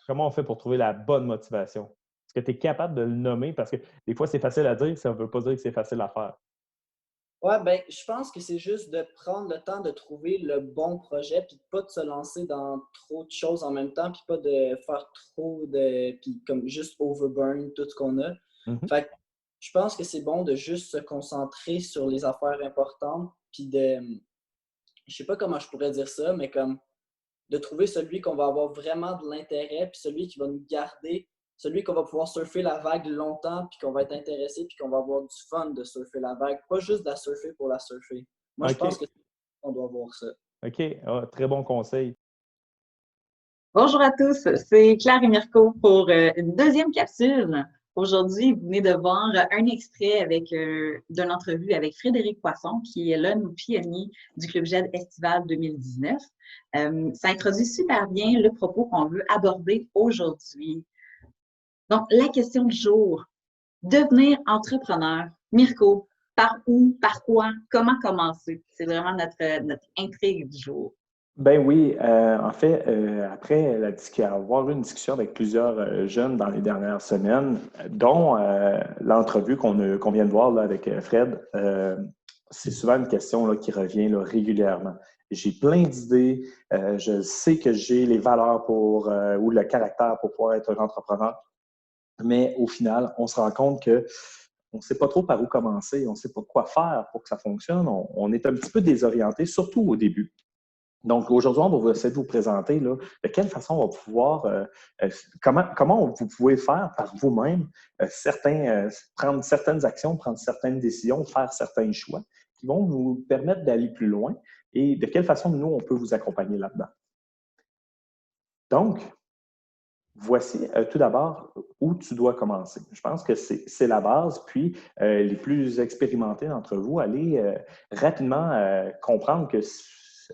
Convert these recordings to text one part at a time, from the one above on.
comment on fait pour trouver la bonne motivation? Est-ce que tu es capable de le nommer? Parce que des fois, c'est facile à dire, ça ne veut pas dire que c'est facile à faire. Ouais, ben, je pense que c'est juste de prendre le temps de trouver le bon projet, puis pas de se lancer dans trop de choses en même temps, puis pas de faire trop de puis comme juste overburn tout ce qu'on a. Mhm. Fait que je pense que c'est bon de juste se concentrer sur les affaires importantes, puis de je sais pas comment je pourrais dire ça, mais comme de trouver celui qu'on va avoir vraiment de l'intérêt, puis celui qui va nous garder, celui qu'on va pouvoir surfer la vague longtemps, puis qu'on va être intéressé, puis qu'on va avoir du fun de surfer la vague, pas juste de la surfer pour la surfer. Moi, je pense OK. que on doit voir ça. OK. Ah, très bon conseil. Bonjour à tous, c'est Claire et Mirko pour une deuxième capsule. Aujourd'hui, vous venez de voir un extrait d'une entrevue avec Frédéric Poisson, qui est l'un de nos pionniers du Club GED Estival 2019. Ça introduit super bien le propos qu'on veut aborder aujourd'hui. Donc, la question du jour, devenir entrepreneur. Mirko, par où, par quoi, comment commencer? C'est vraiment notre intrigue du jour. Ben oui, en fait, après avoir eu une discussion avec plusieurs jeunes dans les dernières semaines, dont l'entrevue qu'on vient de voir là, avec Fred, c'est souvent une question là, qui revient là, régulièrement. J'ai plein d'idées, je sais que j'ai les valeurs ou le caractère pour pouvoir être un entrepreneur, mais au final, on se rend compte que on ne sait pas trop par où commencer, on ne sait pas quoi faire pour que ça fonctionne, on est un petit peu désorienté, surtout au début. Donc, aujourd'hui, on va essayer de vous présenter là, de quelle façon on va pouvoir, comment vous pouvez faire par vous-même prendre certaines actions, prendre certaines décisions, faire certains choix qui vont vous permettre d'aller plus loin et de quelle façon nous, on peut vous accompagner là-dedans. Donc, voici tout d'abord où tu dois commencer. Je pense que c'est la base, puis les plus expérimentés d'entre vous, allez rapidement comprendre que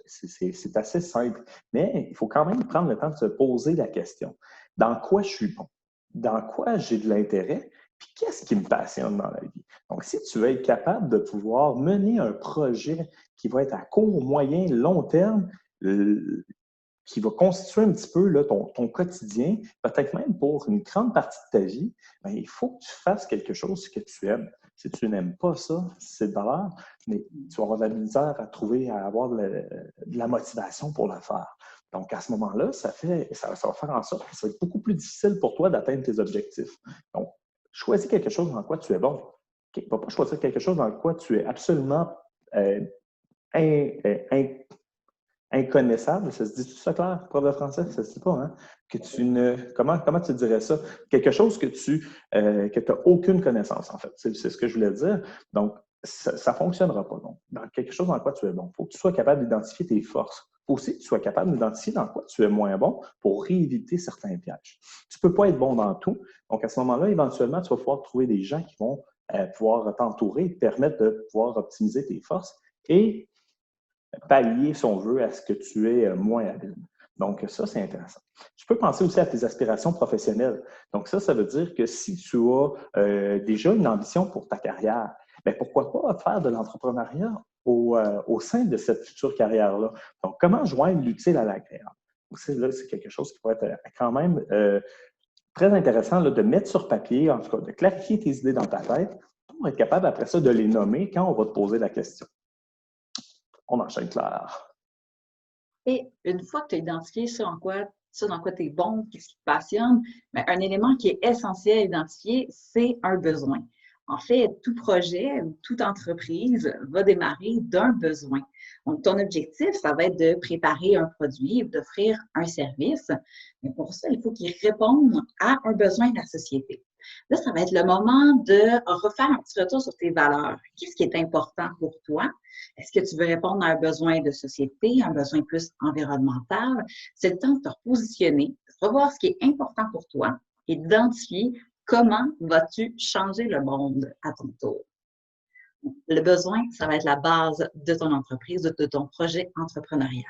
c'est assez simple, mais il faut quand même prendre le temps de se poser la question. Dans quoi je suis bon? Dans quoi j'ai de l'intérêt? Puis qu'est-ce qui me passionne dans la vie? Donc, si tu veux être capable de pouvoir mener un projet qui va être à court, moyen, long terme, qui va constituer un petit peu là, ton quotidien, peut-être même pour une grande partie de ta vie, bien, il faut que tu fasses quelque chose que tu aimes. Si tu n'aimes pas ça, c'est de valeur, mais tu vas avoir de la misère à trouver, à avoir de la motivation pour le faire. Donc, à ce moment-là, ça va faire en sorte que ça va être beaucoup plus difficile pour toi d'atteindre tes objectifs. Donc, choisis quelque chose dans quoi tu es bon. Okay? Ne va pas choisir quelque chose dans quoi tu es absolument inconnaissable, ça se dit tout ça clair, prof de français? Ça se dit pas, hein? Que tu ne. Comment tu dirais ça? Quelque chose que tu n'as aucune connaissance, en fait. C'est ce que je voulais dire. Donc, ça ne fonctionnera pas. Donc, dans quelque chose dans quoi tu es bon. Il faut que tu sois capable d'identifier tes forces. Il faut aussi que tu sois capable d'identifier dans quoi tu es moins bon pour éviter certains pièges. Tu ne peux pas être bon dans tout. Donc, à ce moment-là, éventuellement, tu vas pouvoir trouver des gens qui vont pouvoir t'entourer, te permettre de pouvoir optimiser tes forces et pallier, si on veut, à ce que tu es moins habile. Donc, ça, c'est intéressant. Tu peux penser aussi à tes aspirations professionnelles. Donc, ça veut dire que si tu as déjà une ambition pour ta carrière, bien, pourquoi pas faire de l'entrepreneuriat au sein de cette future carrière-là? Donc, comment joindre l'utile à l'agréable? C'est quelque chose qui pourrait être quand même très intéressant là, de mettre sur papier, en tout cas, de clarifier tes idées dans ta tête pour être capable après ça de les nommer quand on va te poser la question. On enchaîne, Claire. Et une fois que tu as identifié ça dans quoi tu es bon, qu'est-ce qui te passionne, bien, un élément qui est essentiel à identifier, c'est un besoin. En fait, tout projet ou toute entreprise va démarrer d'un besoin. Donc, ton objectif, ça va être de préparer un produit ou d'offrir un service. Mais pour ça, il faut qu'il réponde à un besoin de la société. Là, ça va être le moment de refaire un petit retour sur tes valeurs. Qu'est-ce qui est important pour toi? Est-ce que tu veux répondre à un besoin de société, un besoin plus environnemental? C'est le temps de te repositionner, de revoir ce qui est important pour toi et d'identifier comment vas-tu changer le monde à ton tour. Le besoin, ça va être la base de ton entreprise, de ton projet entrepreneurial.